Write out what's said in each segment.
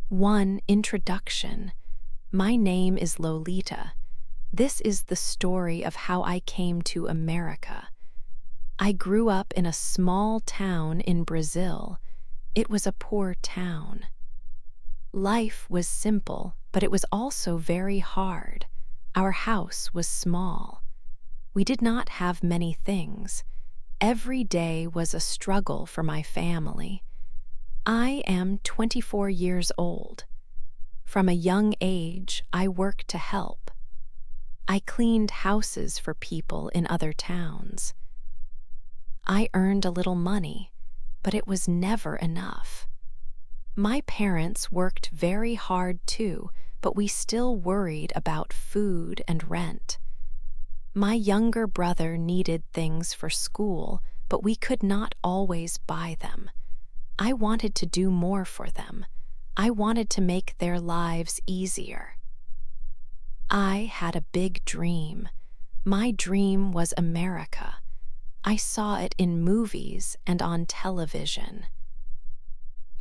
1. Introduction. My name is Lolita. This is the story of how I came to America. I grew up in a small town in Brazil. It was a poor town. Life was simple, but it was also very hard. Our house was small. We did not have many things. Every day was a struggle for my family. I am 24 years old. From a young age, I worked to help. I cleaned houses for people in other towns. I earned a little money, but it was never enough. My parents worked very hard too, but we still worried about food and rent. My younger brother needed things for school, but we could not always buy them. I wanted to do more for them. I wanted to make their lives easier. I had a big dream. My dream was America. I saw it in movies and on television.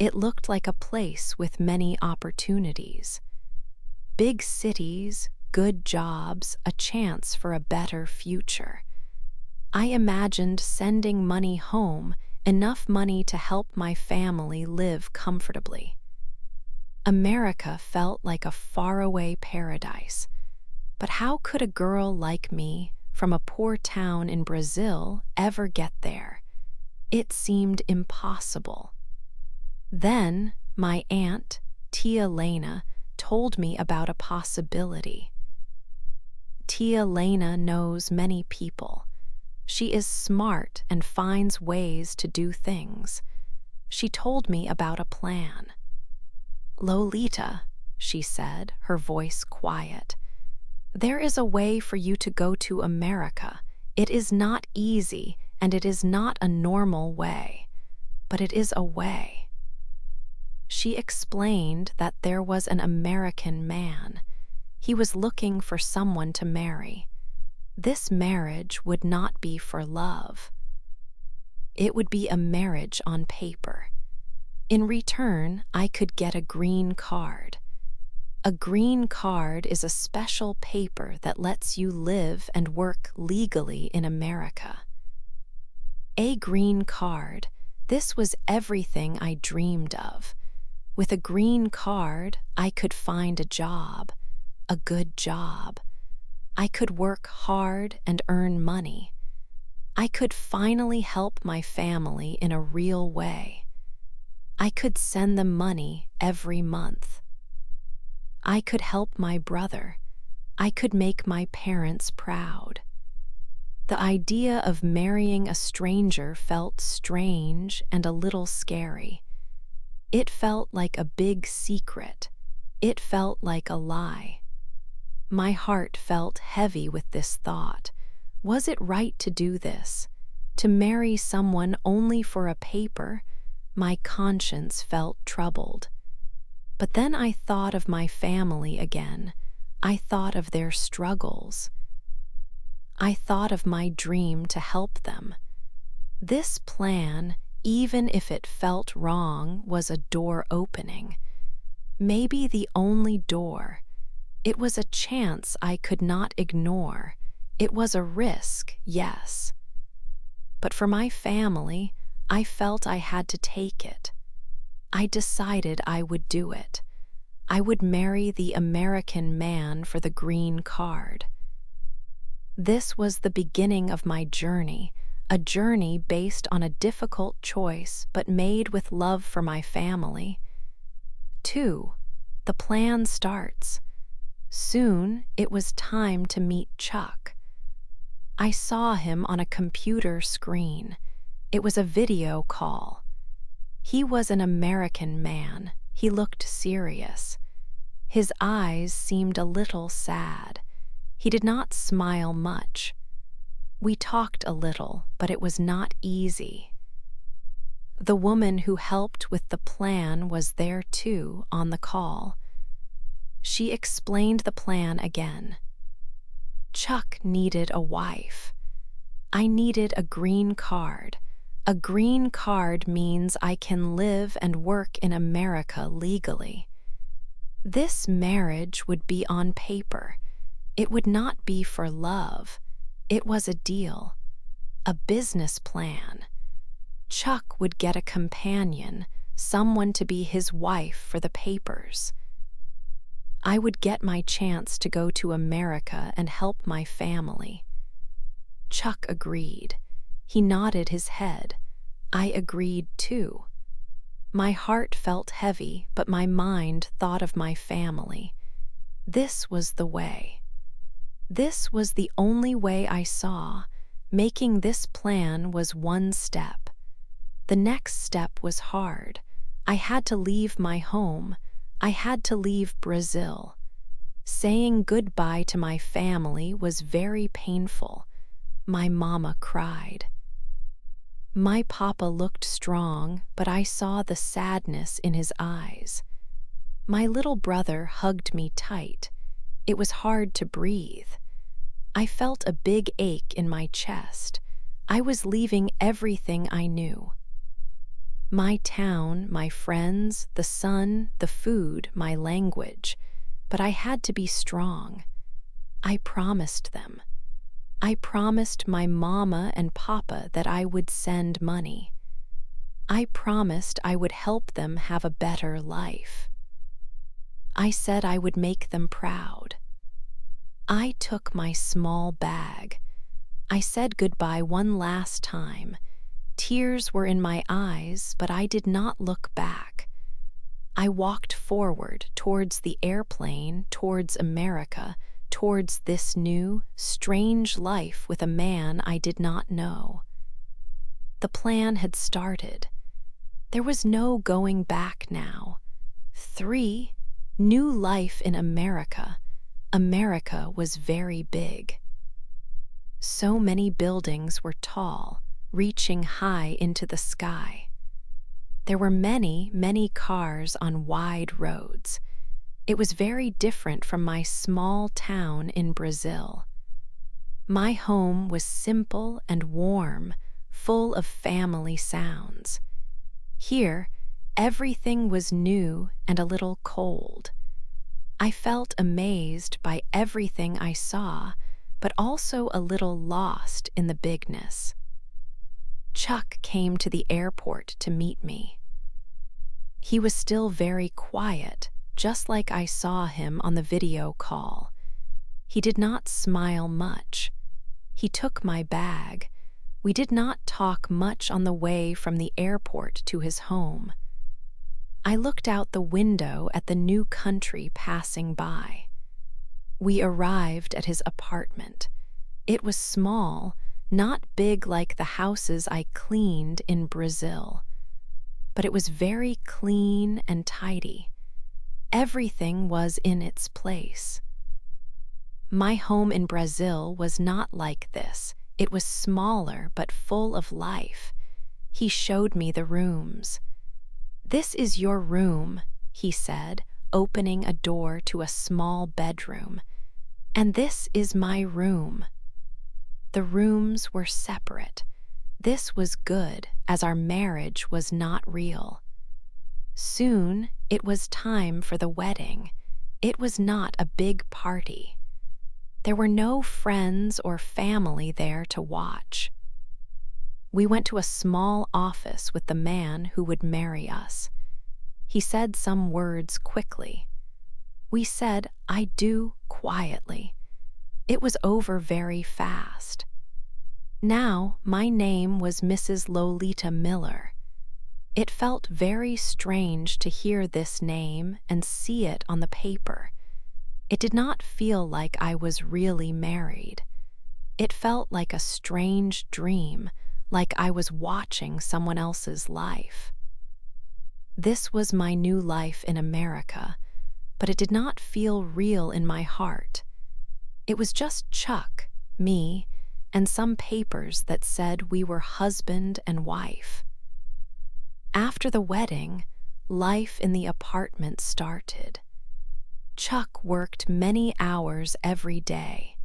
It looked like a place with many opportunities. Big cities, good jobs, a chance for a better future. I imagined sending money home, enough money to help my family live comfortably. America felt like a faraway paradise. But how could a girl like me, from a poor town in Brazil, ever get there? It seemed impossible. Then my aunt, Tia Lena, told me about a possibility. Tia Lena knows many people. She is smart and finds ways to do things. She told me about a plan. "Lolita," she said, her voice quiet, "there is a way for you to go to America. It is not easy, and it is not a normal way, but it is a way." She explained that there was an American man. He was looking for someone to marry. This marriage would not be for love. It would be a marriage on paper. In return, I could get a green card. A green card is a special paper that lets you live and work legally in America. A green card, this was everything I dreamed of. With a green card, I could find a job, a good job. I could work hard and earn money. I could finally help my family in a real way. I could send them money every month. I could help my brother. I could make my parents proud. The idea of marrying a stranger felt strange and a little scary. It felt like a big secret. It felt like a lie. My heart felt heavy with this thought. Was it right to do this? To marry someone only for a paper? My conscience felt troubled. But then I thought of my family again. I thought of their struggles. I thought of my dream to help them. This plan, even if it felt wrong, was a door opening. Maybe the only door. It was a chance I could not ignore. It was a risk, yes. But for my family, I felt I had to take it. I decided I would do it. I would marry the American man for the green card. This was the beginning of my journey, a journey based on a difficult choice but made with love for my family. 2. The plan starts. Soon, it was time to meet Chuck. I saw him on a computer screen. It was a video call. He was an American man. He looked serious. His eyes seemed a little sad. He did not smile much. We talked a little, but it was not easy. The woman who helped with the plan was there too, on the call. She explained the plan again. Chuck needed a wife. I needed a green card. A green card means I can live and work in America legally. This marriage would be on paper. It would not be for love. It was a deal, a business plan. Chuck would get a companion, someone to be his wife for the papers. I would get my chance to go to America and help my family. Chuck agreed. He nodded his head. I agreed too. My heart felt heavy, but my mind thought of my family. This was the way. This was the only way I saw. Making this plan was one step. The next step was hard. I had to leave my home. I had to leave Brazil. Saying goodbye to my family was very painful. My mama cried. My papa looked strong, but I saw the sadness in his eyes. My little brother hugged me tight. It was hard to breathe. I felt a big ache in my chest. I was leaving everything I knew. My town, my friends, the sun, the food, my language. But I had to be strong. I promised them. I promised my mama and papa that I would send money. I promised I would help them have a better life. I said I would make them proud. I took my small bag. I said goodbye one last time. Tears were in my eyes, but I did not look back. I walked forward towards the airplane, towards America, towards this new, strange life with a man I did not know. The plan had started. There was no going back now. 3. New life in America. America was very big. So many buildings were tall, reaching high into the sky. There were many, many cars on wide roads. It was very different from my small town in Brazil. My home was simple and warm, full of family sounds. Here, everything was new and a little cold. I felt amazed by everything I saw, but also a little lost in the bigness. Chuck came to the airport to meet me. He was still very quiet, just like I saw him on the video call. He did not smile much. He took my bag. We did not talk much on the way from the airport to his home. I looked out the window at the new country passing by. We arrived at his apartment. It was small, not big like the houses I cleaned in Brazil, but it was very clean and tidy. Everything was in its place. My home in Brazil was not like this. It was smaller but full of life. He showed me the rooms. "This is your room," he said, opening a door to a small bedroom. "And this is my room." The rooms were separate. This was good, as our marriage was not real. Soon, it was time for the wedding. It was not a big party. There were no friends or family there to watch. We went to a small office with the man who would marry us. He said some words quickly. We said, "I do," quietly. It was over very fast. Now, my name was Mrs. Lolita Miller. It felt very strange to hear this name and see it on the paper. It did not feel like I was really married. It felt like a strange dream, like I was watching someone else's life. This was my new life in America, but it did not feel real in my heart. It was just Chuck, me, and some papers that said we were husband and wife. After the wedding, life in the apartment started. Chuck worked many hours every day.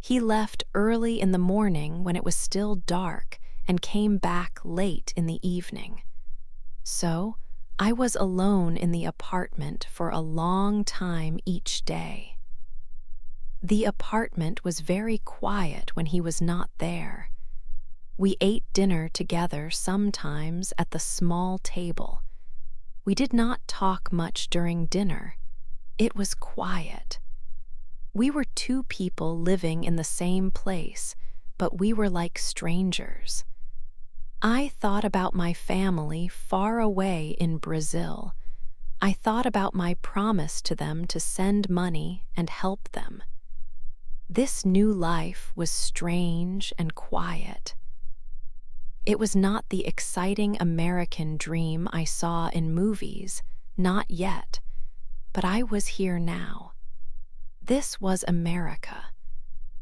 He left early in the morning when it was still dark and came back late in the evening. So, I was alone in the apartment for a long time each day. The apartment was very quiet when he was not there. We ate dinner together sometimes at the small table. We did not talk much during dinner. It was quiet. We were two people living in the same place, but we were like strangers. I thought about my family far away in Brazil. I thought about my promise to them to send money and help them. This new life was strange and quiet. It was not the exciting American dream I saw in movies, not yet, but I was here now. This was America.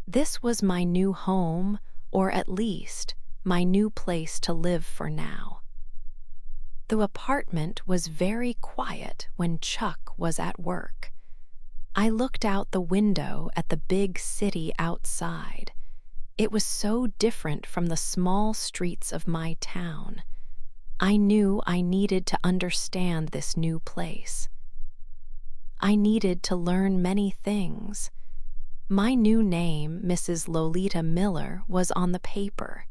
This was my new home, or at least my new place to live for now. The apartment was very quiet when Chuck was at work. I looked out the window at the big city outside. It was so different from the small streets of my town. I knew I needed to understand this new place. I needed to learn many things. My new name, Mrs. Lolita Miller, was on the paper.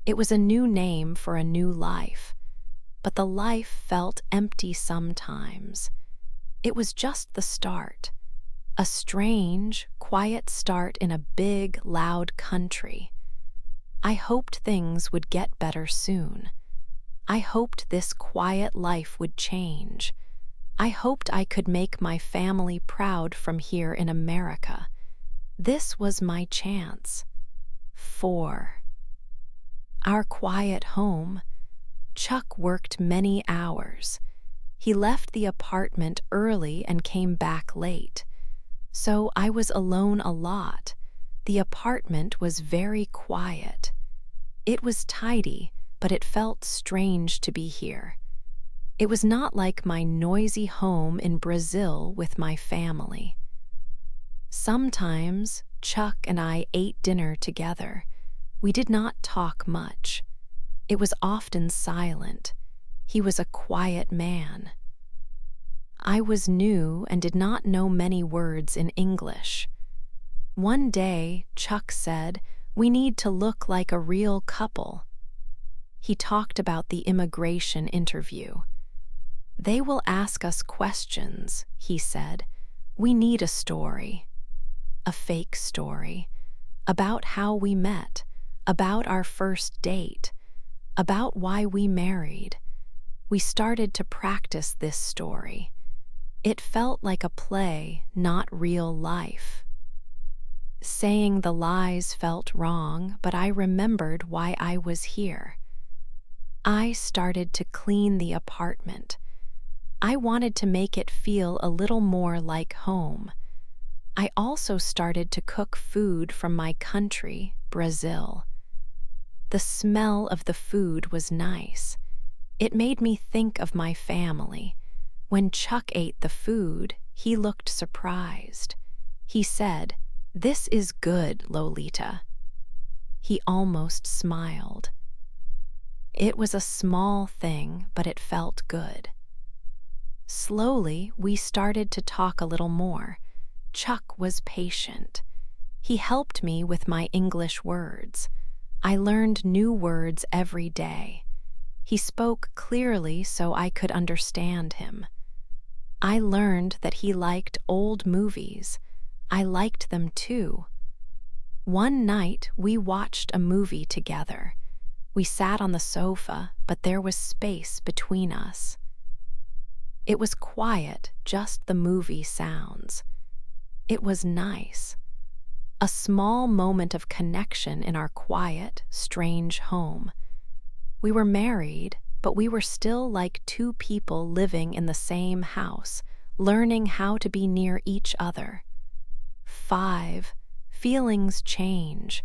It was a new name for a new life, but the life felt empty sometimes. It was just the start, a strange, quiet start in a big, loud country. I hoped things would get better soon. I hoped this quiet life would change. I hoped I could make my family proud from here in America. This was my chance. 4. Our quiet home. Chuck worked many hours. He left the apartment early and came back late. So I was alone a lot. The apartment was very quiet. It was tidy, but it felt strange to be here. It was not like my noisy home in Brazil with my family. Sometimes Chuck and I ate dinner together. We did not talk much. It was often silent. He was a quiet man. I was new and did not know many words in English. One day, Chuck said, "We need to look like a real couple." He talked about the immigration interview. "They will ask us questions," he said. "We need a story. A fake story. About how we met. About our first date. About why we married." We started to practice this story. It felt like a play, not real life. Saying the lies felt wrong, but I remembered why I was here. I started to clean the apartment. I wanted to make it feel a little more like home. I also started to cook food from my country, Brazil. The smell of the food was nice. It made me think of my family. When Chuck ate the food, he looked surprised. He said, "This is good, Lolita." He almost smiled. It was a small thing, but it felt good. Slowly, we started to talk a little more. Chuck was patient. He helped me with my English words. I learned new words every day. He spoke clearly so I could understand him. I learned that he liked old movies. I liked them too. One night, we watched a movie together. We sat on the sofa, but there was space between us. It was quiet, just the movie sounds. It was nice. A small moment of connection in our quiet, strange home. We were married, but we were still like two people living in the same house, learning how to be near each other. 5. Feelings change.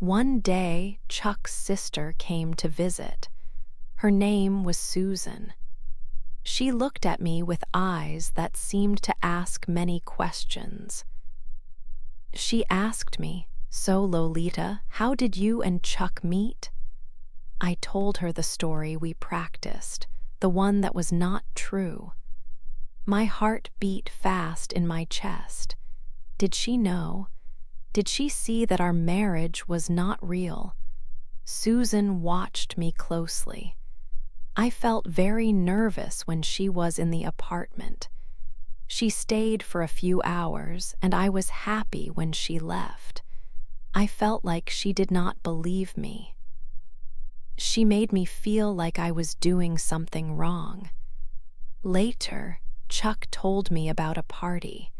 One day, Chuck's sister came to visit. Her name was Susan. She looked at me with eyes that seemed to ask many questions. She asked me, "So, Lolita, how did you and Chuck meet?" I told her the story we practiced, the one that was not true. My heart beat fast in my chest. Did she know? Did she see that our marriage was not real? Susan watched me closely. I felt very nervous when she was in the apartment. She stayed for a few hours, and I was happy when she left. I felt like she did not believe me. She made me feel like I was doing something wrong. Later, Chuck told me about a party.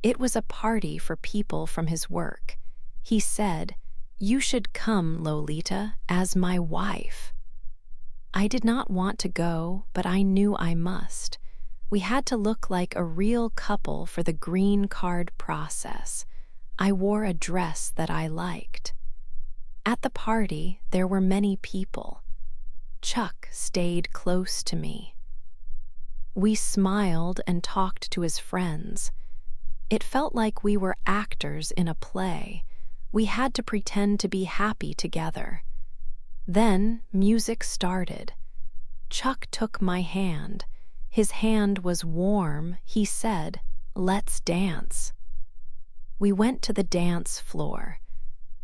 It was a party for people from his work. He said, "You should come, Lolita, as my wife." I did not want to go, but I knew I must. We had to look like a real couple for the green card process. I wore a dress that I liked. At the party, there were many people. Chuck stayed close to me. We smiled and talked to his friends. It felt like we were actors in a play. We had to pretend to be happy together. Then music started. Chuck took my hand. His hand was warm. He said, "Let's dance." We went to the dance floor.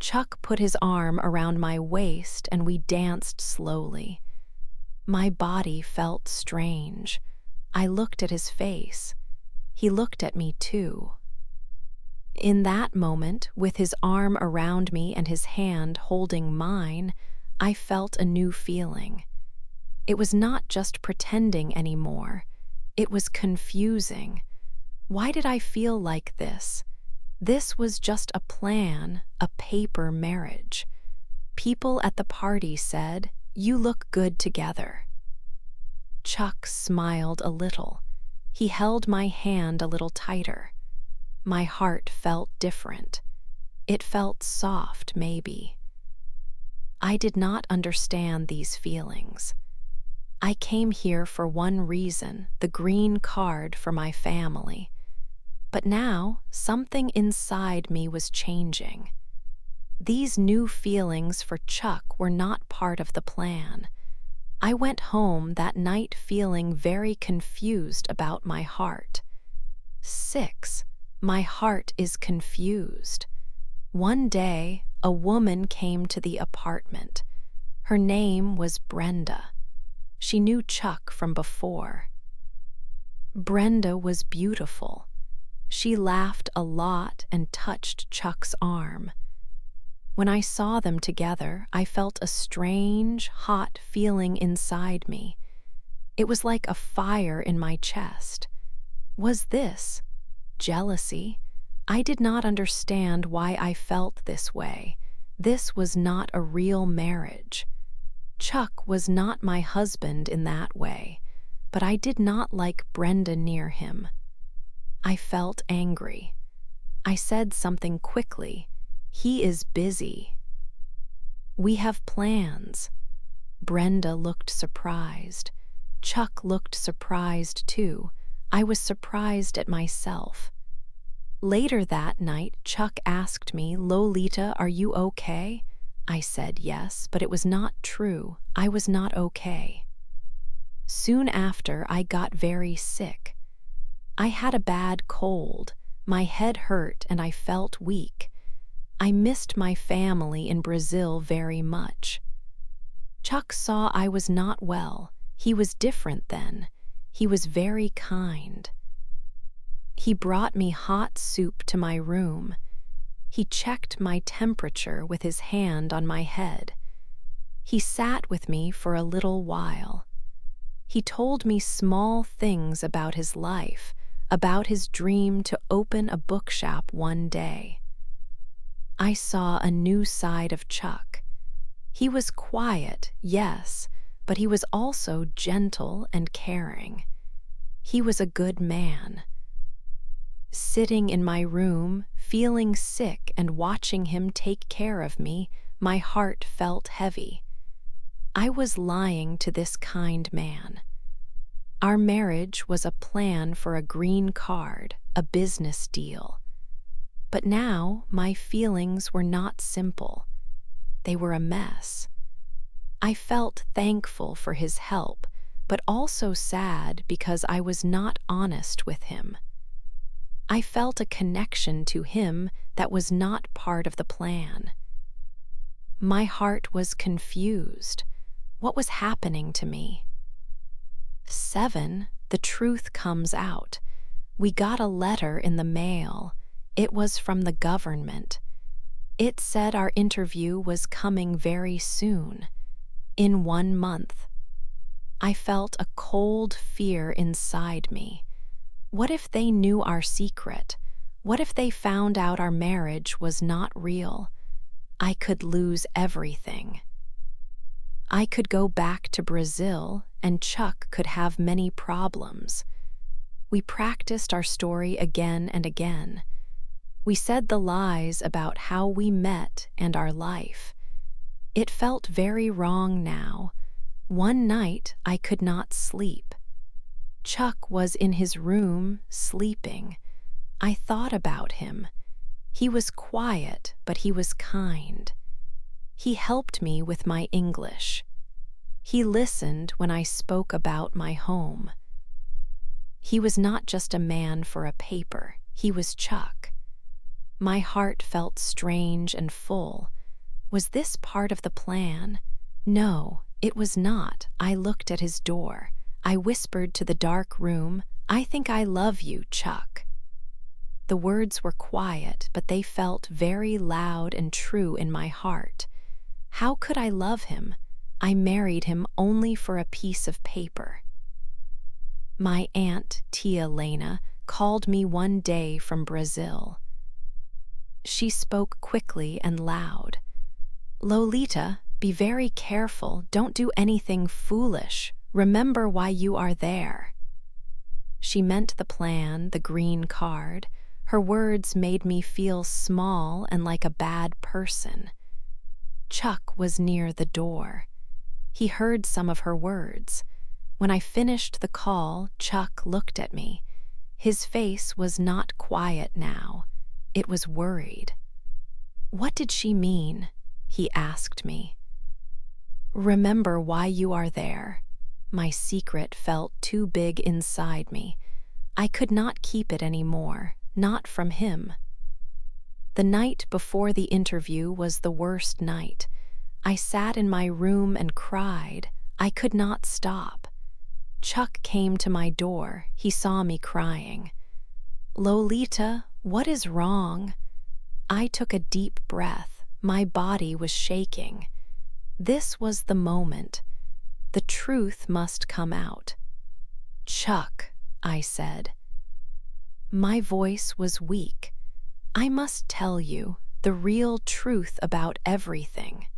Chuck put his arm around my waist and we danced slowly. My body felt strange. I looked at his face. He looked at me too. In that moment, with his arm around me and his hand holding mine, I felt a new feeling. It was not just pretending anymore. It was confusing. Why did I feel like this? This was just a plan, a paper marriage. People at the party said, "You look good together." Chuck smiled a little. He held my hand a little tighter. My heart felt different. It felt soft, maybe. I did not understand these feelings. I came here for one reason, the green card for my family. But now, something inside me was changing. These new feelings for Chuck were not part of the plan. I went home that night feeling very confused about my heart. 6. My heart is confused. One day, a woman came to the apartment. Her name was Brenda. She knew Chuck from before. Brenda was beautiful. She laughed a lot and touched Chuck's arm. When I saw them together, I felt a strange, hot feeling inside me. It was like a fire in my chest. Was this jealousy? I did not understand why I felt this way. This was not a real marriage. Chuck was not my husband in that way, but I did not like Brenda near him. I felt angry. I said something quickly. "He is busy. We have plans." Brenda looked surprised. Chuck looked surprised too. I was surprised at myself. Later that night, Chuck asked me, "Lolita, are you okay?" I said yes, but it was not true. I was not okay. Soon after, I got very sick. I had a bad cold. My head hurt and I felt weak. I missed my family in Brazil very much. Chuck saw I was not well. He was different then. He was very kind. He brought me hot soup to my room. He checked my temperature with his hand on my head. He sat with me for a little while. He told me small things about his life, about his dream to open a bookshop one day. I saw a new side of Chuck. He was quiet, yes, but he was also gentle and caring. He was a good man. Sitting in my room, feeling sick and watching him take care of me, my heart felt heavy. I was lying to this kind man. Our marriage was a plan for a green card, a business deal. But now my feelings were not simple. They were a mess. I felt thankful for his help, but also sad because I was not honest with him. I felt a connection to him that was not part of the plan. My heart was confused. What was happening to me? 7. The truth comes out. We got a letter in the mail. It was from the government. It said our interview was coming very soon, in 1 month. I felt a cold fear inside me. What if they knew our secret? What if they found out our marriage was not real? I could lose everything. I could go back to Brazil, and Chuck could have many problems. We practiced our story again and again. We said the lies about how we met and our life. It felt very wrong now. One night I could not sleep. Chuck was in his room, sleeping. I thought about him. He was quiet, but he was kind. He helped me with my English. He listened when I spoke about my home. He was not just a man for a paper. He was Chuck. My heart felt strange and full. Was this part of the plan? No, it was not. I looked at his door. I whispered to the dark room, "I think I love you, Chuck." The words were quiet, but they felt very loud and true in my heart. How could I love him? I married him only for a piece of paper. My aunt, Tia Lena, called me one day from Brazil. She spoke quickly and loud. "Lolita, be very careful. Don't do anything foolish. Remember why you are there." She meant the plan, the green card. Her words made me feel small and like a bad person. Chuck was near the door. He heard some of her words. When I finished the call, Chuck looked at me. His face was not quiet now. It was worried. "What did she mean?" he asked me. "Remember why you are there." My secret felt too big inside me. I could not keep it anymore, not from him. The night before the interview was the worst night. I sat in my room and cried. I could not stop. Chuck came to my door. He saw me crying. "Lolita, what is wrong?" I took a deep breath. My body was shaking. This was the moment. The truth must come out. "Chuck," I said. My voice was weak. "I must tell you the real truth about everything."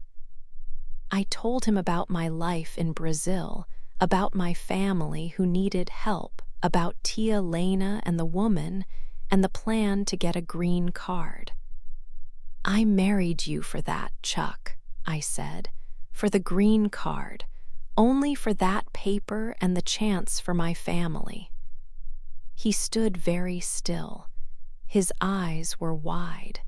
I told him about my life in Brazil, about my family who needed help, about Tia Lena and the woman, and the plan to get a green card. "I married you for that, Chuck," I said, "for the green card, only for that paper and the chance for my family." He stood very still. His eyes were wide.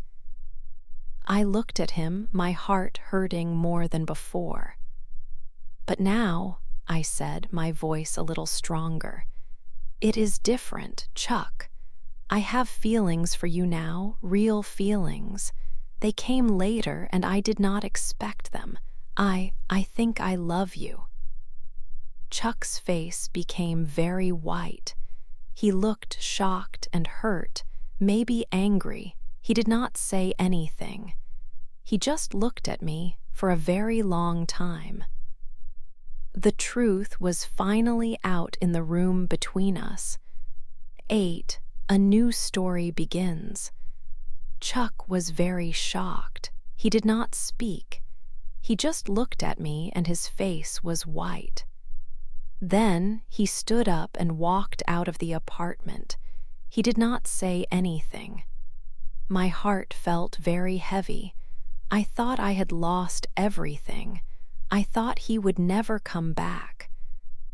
I looked at him, my heart hurting more than before. "But now," I said, my voice a little stronger, "it is different, Chuck. I have feelings for you now, real feelings. They came later and I did not expect them. I think I love you." Chuck's face became very white. He looked shocked and hurt, maybe angry. He did not say anything. He just looked at me for a very long time. The truth was finally out in the room between us. 8. A new story begins. Chuck was very shocked. He did not speak. He just looked at me and his face was white. Then he stood up and walked out of the apartment. He did not say anything. My heart felt very heavy. I thought I had lost everything. I thought he would never come back.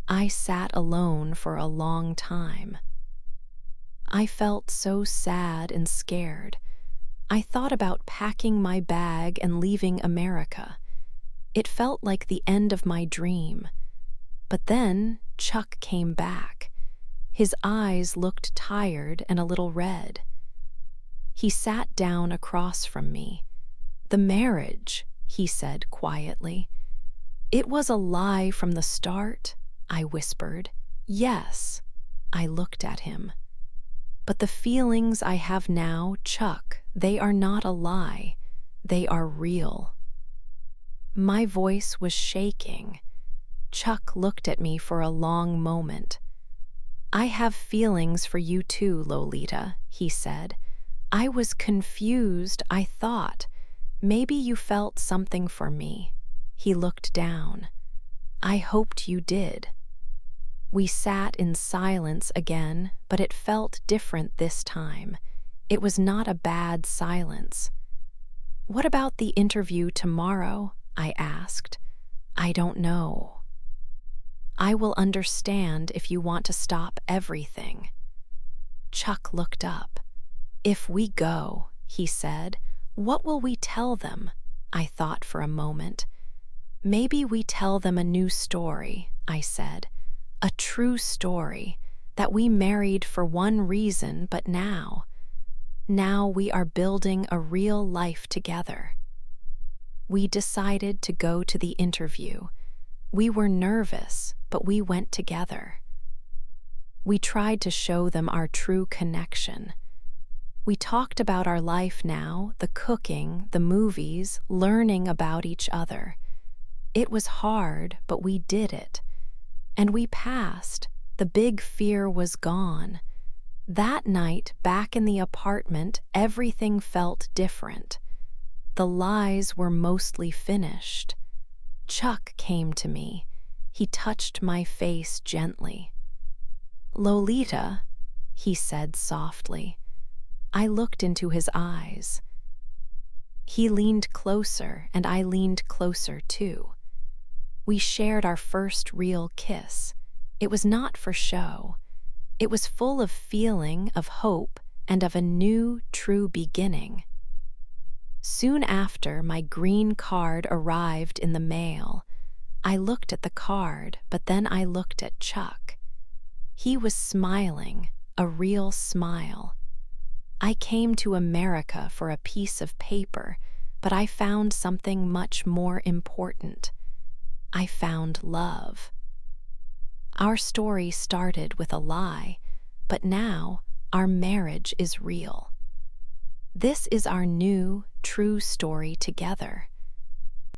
I sat alone for a long time. I felt so sad and scared. I thought about packing my bag and leaving America. It felt like the end of my dream. But then Chuck came back. His eyes looked tired and a little red. He sat down across from me. "The marriage," he said quietly. "It was a lie from the start," I whispered. "Yes." I looked at him. "But the feelings I have now, Chuck, they are not a lie. They are real." My voice was shaking. Chuck looked at me for a long moment. "I have feelings for you too, Lolita," he said. "I was confused. I thought maybe you felt something for me." He looked down. "I hoped you did." We sat in silence again, but it felt different this time. It was not a bad silence. "What about the interview tomorrow?" I asked. "I don't know." "I will understand if you want to stop everything." Chuck looked up. "If we go," he said, "what will we tell them?" I thought for a moment. "Maybe we tell them a new story," I said. "A true story, that we married for one reason, but now we are building a real life together." We decided to go to the interview. We were nervous, but we went together. We tried to show them our true connection. We talked about our life now, the cooking, the movies, learning about each other. It was hard, but we did it. And we passed. The big fear was gone. That night, back in the apartment, everything felt different. The lies were mostly finished. Chuck came to me. He touched my face gently. "Lolita," he said softly. I looked into his eyes. He leaned closer, and I leaned closer too. We shared our first real kiss. It was not for show. It was full of feeling, of hope, and of a new, true beginning. Soon after, my green card arrived in the mail. I looked at the card, but then I looked at Chuck. He was smiling, a real smile. I came to America for a piece of paper, but I found something much more important. I found love. Our story started with a lie, but now our marriage is real. This is our new, true story together.